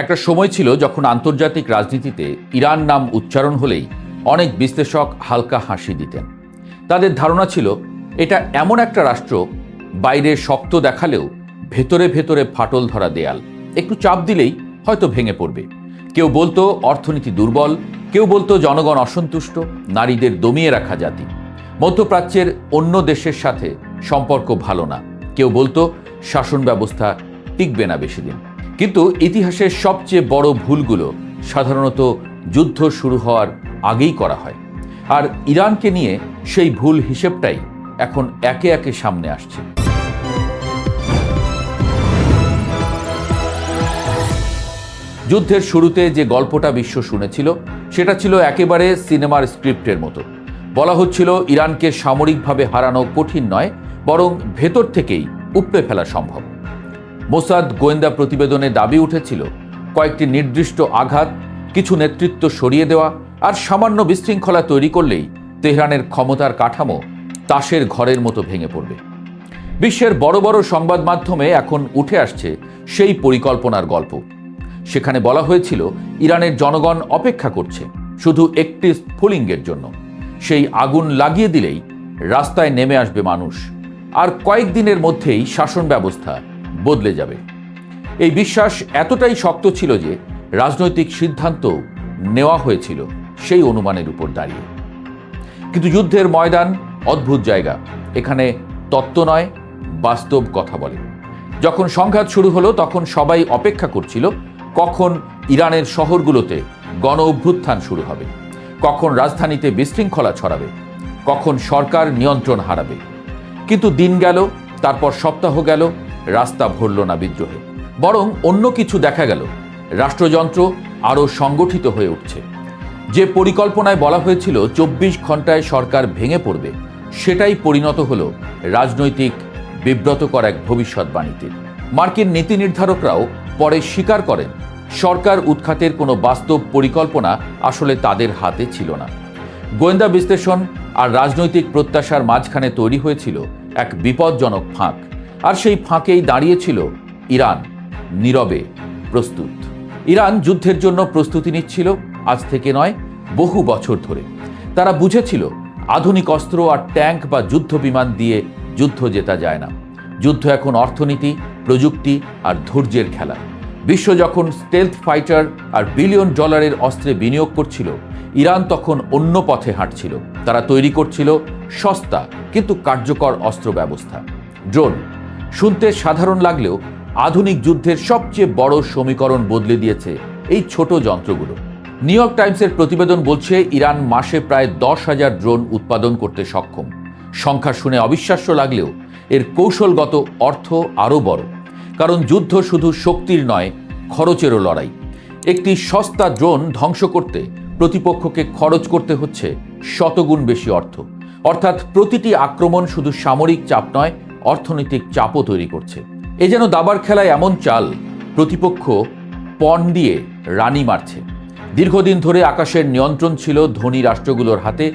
একটা সময় ছিল যখন আন্তর্জাতিক রাজনীতিতে ইরান নাম উচ্চারণ হলেই অনেক বিশ্লেষক হালকা হাসি দিতেন। তাদের ধারণা ছিল এটা এমন একটা রাষ্ট্র, বাইরে শক্ত দেখালেও ভেতরে ভেতরে ফাটল ধরা দেয়াল, একটু চাপ দিলেই হয়তো ভেঙে পড়বে। কেউ বলতো অর্থনীতি দুর্বল, কেউ বলতো জনগণ অসন্তুষ্ট, নারীদের দমিয়ে রাখা জাতি, মধ্যপ্রাচ্যের অন্য দেশের সাথে সম্পর্ক ভালো না, কেউ বলতো শাসন ব্যবস্থা টিকবে না বেশি দিন। কিন্তু ইতিহাসের সবচেয়ে বড় ভুলগুলো সাধারণত যুদ্ধ শুরু হওয়ার আগেই করা হয়, আর ইরানকে নিয়ে সেই ভুল হিসেবটাই এখন একে একে সামনে আসছে। যুদ্ধের শুরুতে যে গল্পটা বিশ্ব শুনেছিল সেটা ছিল একেবারে সিনেমার স্ক্রিপ্টের মতো। বলা হচ্ছিল ইরানকে সামরিকভাবে হারানো কঠিন নয়, বরং ভেতর থেকেই উপড়ে ফেলা সম্ভব। মোসাদ গোয়েন্দা প্রতিবেদনে দাবি উঠেছিল কয়েকটি নির্দিষ্ট আঘাত, কিছু নেতৃত্ব সরিয়ে দেওয়া আর সামান্য বিশৃঙ্খলা তৈরি করলেই তেহরানের ক্ষমতার কাঠামো তাসের ঘরের মতো ভেঙে পড়বে। বিশ্বের বড় বড় সংবাদ মাধ্যমে এখন উঠে আসছে সেই পরিকল্পনার গল্প। সেখানে বলা হয়েছিল ইরানের জনগণ অপেক্ষা করছে শুধু একটি স্ফুলিঙ্গের জন্য, সেই আগুন লাগিয়ে দিলেই রাস্তায় নেমে আসবে মানুষ, আর কয়েকদিনের মধ্যেই শাসন ব্যবস্থা বদলে যাবে। এই বিশ্বাস এতটাই শক্ত ছিল যে রাজনৈতিক সিদ্ধান্ত নেওয়া হয়েছিল সেই অনুমানের উপর দাঁড়িয়ে। কিন্তু যুদ্ধের ময়দান অদ্ভুত জায়গা, এখানে তত্ত্ব নয়, বাস্তব কথা বলে। যখন সংঘাত শুরু হলো তখন সবাই অপেক্ষা করছিল কখন ইরানের শহরগুলোতে গণ অভ্যুত্থান শুরু হবে, কখন রাজধানীতে বিশৃঙ্খলা ছড়াবে, কখন সরকার নিয়ন্ত্রণ হারাবে। কিন্তু দিন গেল, তারপর সপ্তাহ গেল, রাস্তা ভরল না বিদ্রোহে, বরং অন্য কিছু দেখা গেল। রাষ্ট্রযন্ত্র আরও সংগঠিত হয়ে উঠছে। যে পরিকল্পনায় বলা হয়েছিল 24 ঘন্টায় সরকার ভেঙে পড়বে, সেটাই পরিণত হলো রাজনৈতিক বিব্রতকর এক ভবিষ্যৎবাণীতে। মার্কিন নীতি নির্ধারকরাও পরে স্বীকার করেন সরকার উৎখাতের কোনো বাস্তব পরিকল্পনা আসলে তাদের হাতে ছিল না। গোয়েন্দা বিশ্লেষণ আর রাজনৈতিক প্রত্যাশার মাঝখানে তৈরি হয়েছিল এক বিপজ্জনক ফাঁক, আর সেই ফাঁকেই দাঁড়িয়েছিল ইরান, নীরবে প্রস্তুত। ইরান যুদ্ধের জন্য প্রস্তুতি নিচ্ছিল আজ থেকে নয়, বহু বছর ধরে। তারা বুঝেছিল আধুনিক অস্ত্র আর ট্যাঙ্ক বা যুদ্ধ বিমান দিয়ে যুদ্ধ জেতা যায় না। যুদ্ধ এখন অর্থনীতি, প্রযুক্তি আর ধৈর্যের খেলা। বিশ্ব যখন স্টেলথ ফাইটার আর বিলিয়ন ডলারের অস্ত্রে বিনিয়োগ করছিল, ইরান তখন অন্য পথে হাঁটছিল। তারা তৈরি করছিল সস্তা কিন্তু কার্যকর অস্ত্র ব্যবস্থা। ড্রোন শুনতে সাধারণ লাগলেও আধুনিক যুদ্ধের সবচেয়ে বড় সমীকরণ বদলে দিয়েছে এই ছোট যন্ত্রগুলো। নিউ ইয়র্ক টাইমসের প্রতিবেদন বলছে ইরান মাসে প্রায় 10,000 ড্রোন উৎপাদন করতে সক্ষম। সংখ্যা শুনে অবিশ্বাস্য লাগলেও এর কৌশলগত অর্থ আরও বড়, কারণ যুদ্ধ শুধু শক্তির নয়, খরচেরও লড়াই। একটি সস্তা ড্রোন ধ্বংস করতে প্রতিপক্ষকে খরচ করতে হচ্ছে শতগুণ বেশি অর্থ। অর্থাৎ প্রতিটি আক্রমণ শুধু সামরিক চাপ নয়, অর্থনৈতিক চাপও তৈরি করছে। এ যেন দাবার খেলায় এমন চাল, প্রতিপক্ষ পণ দিয়ে রানি মারছে। দীর্ঘদিন ধরে আকাশের নিয়ন্ত্রণ ছিল ধনী রাষ্ট্রগুলোর হাতে।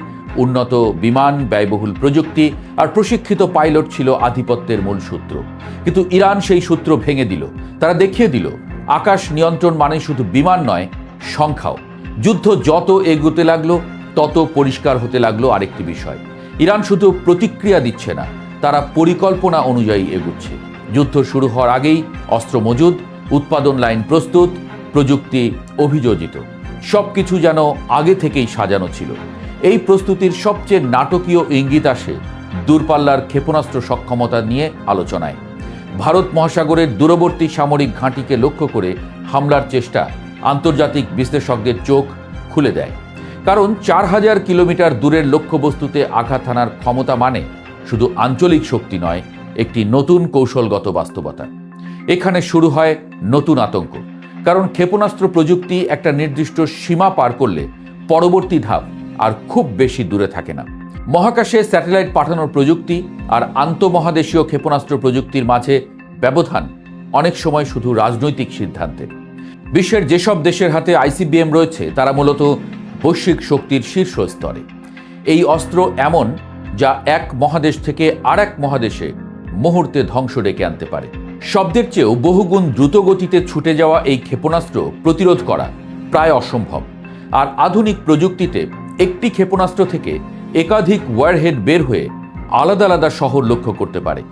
উন্নত বিমান, ব্যয়বহুল প্রযুক্তি আর প্রশিক্ষিত পাইলট ছিল আধিপত্যের মূল সূত্র। কিন্তু ইরান সেই সূত্র ভেঙে দিল। তারা দেখিয়ে দিল আকাশ নিয়ন্ত্রণ মানে শুধু বিমান নয়, সংখ্যাও। যুদ্ধ যত এগোতে লাগলো তত পরিষ্কার হতে লাগলো আরেকটি বিষয়, ইরান শুধু প্রতিক্রিয়া দিচ্ছে না, তারা পরিকল্পনা অনুযায়ী এগুচ্ছে। যুদ্ধ শুরু হওয়ার আগেই অস্ত্র মজুদ, উৎপাদন লাইন প্রস্তুত, প্রযুক্তি অভিযোজিত, সবকিছু যেন আগে থেকেই সাজানো ছিল। এই প্রস্তুতির সবচেয়ে নাটকীয় ইঙ্গিত আসে দূরপাল্লার ক্ষেপণাস্ত্র সক্ষমতা নিয়ে আলোচনায়। ভারত মহাসাগরের দূরবর্তী সামরিক ঘাঁটিকে লক্ষ্য করে হামলার চেষ্টা আন্তর্জাতিক বিশ্লেষকদের চোখ খুলে দেয়। কারণ 4000 কিলোমিটার দূরের লক্ষ্যবস্তুতে আঘাত হানার ক্ষমতা মানে শুধু আঞ্চলিক শক্তি নয়, একটি নতুন কৌশলগত বাস্তবতা। এখানে শুরু হয় নতুন আতঙ্ক, কারণ ক্ষেপণাস্ত্র প্রযুক্তি একটা নির্দিষ্ট সীমা পার করলে পরবর্তী ধাপ আর খুব বেশি দূরে থাকে না। মহাকাশে স্যাটেলাইট পাঠানোর প্রযুক্তি আর আন্তঃমহাদেশীয় ক্ষেপণাস্ত্র প্রযুক্তির মাঝে ব্যবধান অনেক সময় শুধু রাজনৈতিক সিদ্ধান্তের। বিশ্বের যেসব দেশের হাতে আইসিবিএম রয়েছে তারা মূলত বৈশ্বিক শক্তির শীর্ষ স্তরে। এই অস্ত্র এমন যা এক মহাদেশ থেকে আর এক মহাদেশে মুহূর্তে ধ্বংস ডেকে আনতে পারে। শব্দের চেয়েও বহুগুণ দ্রুত গতিতে ছুটে যাওয়া এই ক্ষেপণাস্ত্র প্রতিরোধ করা প্রায় অসম্ভব। আর আধুনিক প্রযুক্তিতে একটি ক্ষেপণাস্ত্র থেকে একাধিক ওয়ারহেড বের হয়ে আলাদা আলাদা শহর লক্ষ্য করতে পারে।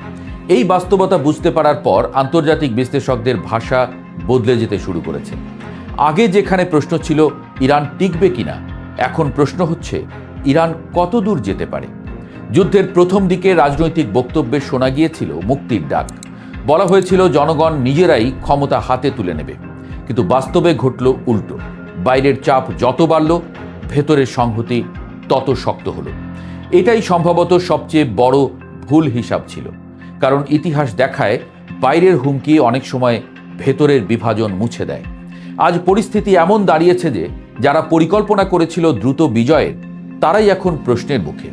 এই বাস্তবতা বুঝতে পারার পর আন্তর্জাতিক বিশ্লেষকদের ভাষা বদলে যেতে শুরু করেছে। আগে যেখানে প্রশ্ন ছিল ইরান টিকবে কিনা, এখন প্রশ্ন হচ্ছে ইরান কত দূর যেতে পারে। যুদ্ধের প্রথম দিকে রাজনৈতিক বক্তব্যে শোনা গিয়েছিল মুক্তির ডাক। বলা হয়েছিল জনগণ নিজেরাই ক্ষমতা হাতে তুলে নেবে, কিন্তু বাস্তবে ঘটল উল্টো। বাইরের চাপ যত বাড়ল, ভেতরের সংহতি তত শক্ত হলো। এটাই সম্ভবত সবচেয়ে বড় ভুল হিসাব ছিল, কারণ ইতিহাস দেখায় বাইরের হুমকি অনেক সময় ভেতরের বিভাজন মুছে দেয়। আজ পরিস্থিতি এমন দাঁড়িয়েছে যে যারা পরিকল্পনা করেছিল দ্রুত বিজয়ের, তারাই এখন প্রশ্নের মুখে।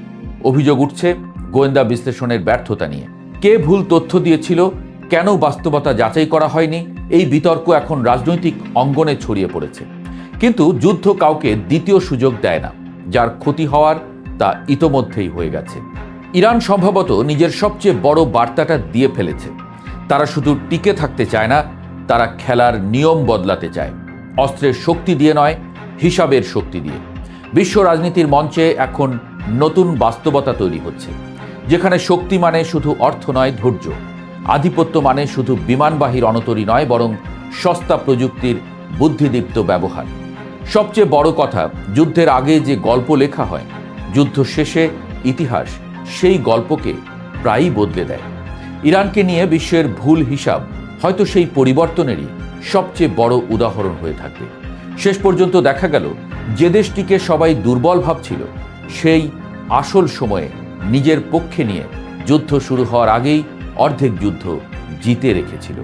অভিযোগ উঠছে গোয়েন্দা বিশ্লেষণের ব্যর্থতা নিয়ে। কে ভুল তথ্য দিয়েছিল, কেন বাস্তবতা যাচাই করা হয়নি, এই বিতর্ক এখন রাজনৈতিক অঙ্গনে ছড়িয়ে পড়েছে। কিন্তু যুদ্ধ কাউকে দ্বিতীয় সুযোগ দেয় না। যার ক্ষতি হওয়ার তা ইতোমধ্যেই হয়ে গেছে। ইরান সম্ভবত নিজের সবচেয়ে বড় বার্তাটা দিয়ে ফেলেছে। তারা শুধু টিকে থাকতে চায় না, তারা খেলার নিয়ম বদলাতে চায়। অস্ত্রের শক্তি দিয়ে নয়, হিসাবের শক্তি দিয়ে। বিশ্ব রাজনীতির মঞ্চে এখন নতুন বাস্তবতা তৈরি হচ্ছে, যেখানে শক্তি মানে শুধু অর্থ নয়, ধৈর্য। আধিপত্য মানে শুধু বিমানবাহী রণতরী নয়, বরং সস্তা প্রযুক্তির বুদ্ধিদীপ্ত ব্যবহার। সবচেয়ে বড় কথা, যুদ্ধের আগে যে গল্প লেখা হয়, যুদ্ধ শেষে ইতিহাস সেই গল্পকে প্রায়ই বদলে দেয়। ইরানকে নিয়ে বিশ্বের ভুল হিসাব হয়তো সেই পরিবর্তনেরই সবচেয়ে বড় উদাহরণ হয়ে থাকবে। শেষ পর্যন্ত দেখা গেল যে দেশটিকে সবাই দুর্বল ভাবছিল, সেই আসল সময়ে নিজের পক্ষে নিয়ে যুদ্ধ শুরু হওয়ার আগেই অর্ধেক যুদ্ধ জিতে রেখেছিল।